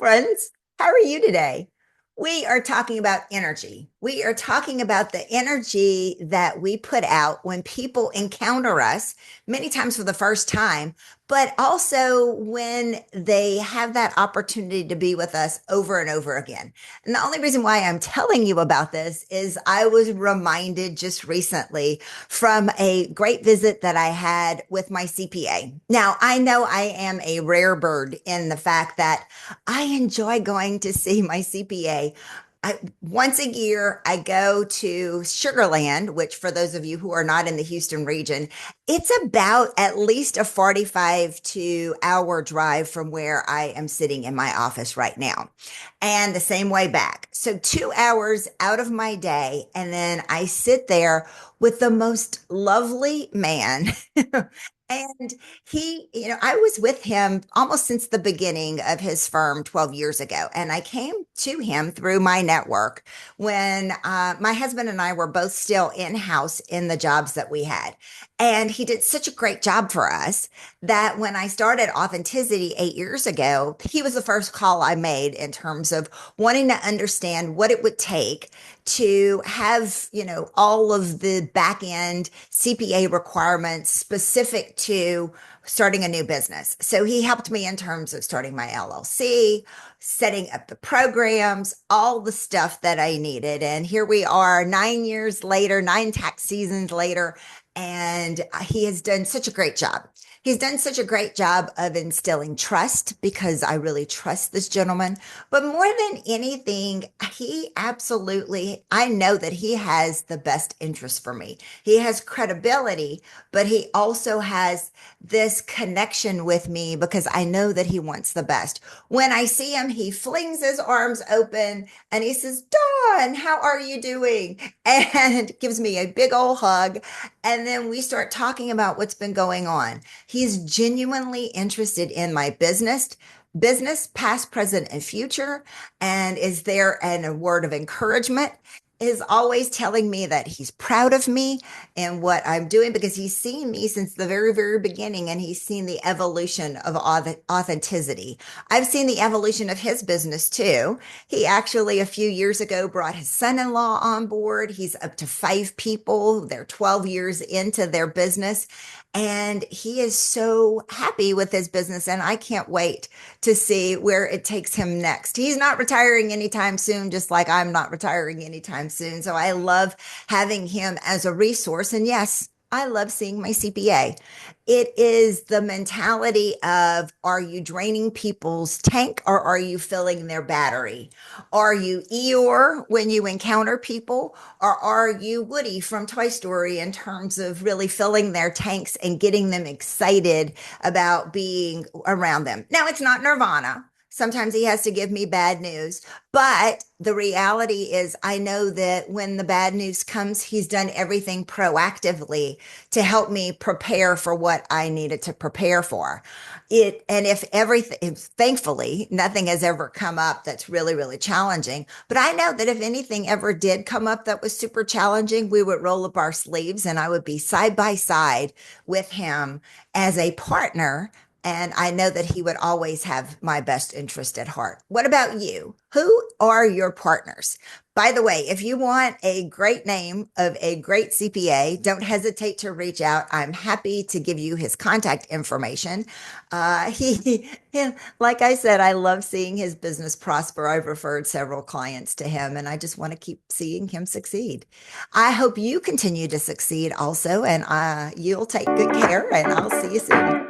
friends. How are you today? We are talking about energy. We are talking about the energy that we put out when people encounter us, many times for the first time, but also when they have that opportunity to be with us over and over again. And the only reason why I'm telling you about this is I was reminded just recently from a great visit that I had with my CPA. Now, I know I am a rare bird in the fact that I enjoy going to see my CPA. Once a year, I go to Sugarland, which for those of you who are not in the Houston region, it's about at least a 45 to hour drive from where I am sitting in my office right now. And the same way back. So 2 hours out of my day. And then I sit there with the most lovely man. And I was with him almost since the beginning of his firm 12 years ago. And I came to him through my network when my husband and I were both still in-house in the jobs that we had. And he did such a great job for us that when I started Authenticity 8 years ago, he was the first call I made in terms of wanting to understand what it would take to have, all of the back end CPA requirements specific to starting a new business. So he helped me in terms of starting my LLC, setting up the programs, all the stuff that I needed. And here we are 9 years later, 9 tax seasons later, and he has done such a great job. He's done such a great job of instilling trust because I really trust this gentleman. But more than anything, I know that he has the best interest for me. He has credibility, but he also has this connection with me because I know that he wants the best. When I see him, he flings his arms open and he says, Dawn, how are you doing? And gives me a big old hug. And then we start talking about what's been going on. He's genuinely interested in my business, past, present, and future, and is there and a word of encouragement. Is always telling me that he's proud of me and what I'm doing because he's seen me since the very, very beginning and he's seen the evolution of authenticity. I've seen the evolution of his business too. He actually, a few years ago, brought his son-in-law on board. He's up to 5 people. They're 12 years into their business. And he is so happy with his business, and I can't wait to see where it takes him next. He's not retiring anytime soon, just like I'm not retiring anytime soon. So I love having him as a resource. And yes, I love seeing my CPA. It is the mentality of, are you draining people's tank or are you filling their battery? Are you Eeyore when you encounter people, or are you Woody from Toy Story in terms of really filling their tanks and getting them excited about being around them? Now, it's not Nirvana. Sometimes he has to give me bad news, but the reality is I know that when the bad news comes, he's done everything proactively to help me prepare for what I needed to prepare for. And if everything, thankfully, nothing has ever come up that's really, really challenging. But I know that if anything ever did come up that was super challenging, we would roll up our sleeves and I would be side by side with him as a partner. And I know that he would always have my best interest at heart. What about you? Who are your partners? By the way, if you want a great name of a great CPA, don't hesitate to reach out. I'm happy to give you his contact information. Like I said, I love seeing his business prosper. I've referred several clients to him, and I just want to keep seeing him succeed. I hope you continue to succeed also, and you'll take good care, and I'll see you soon.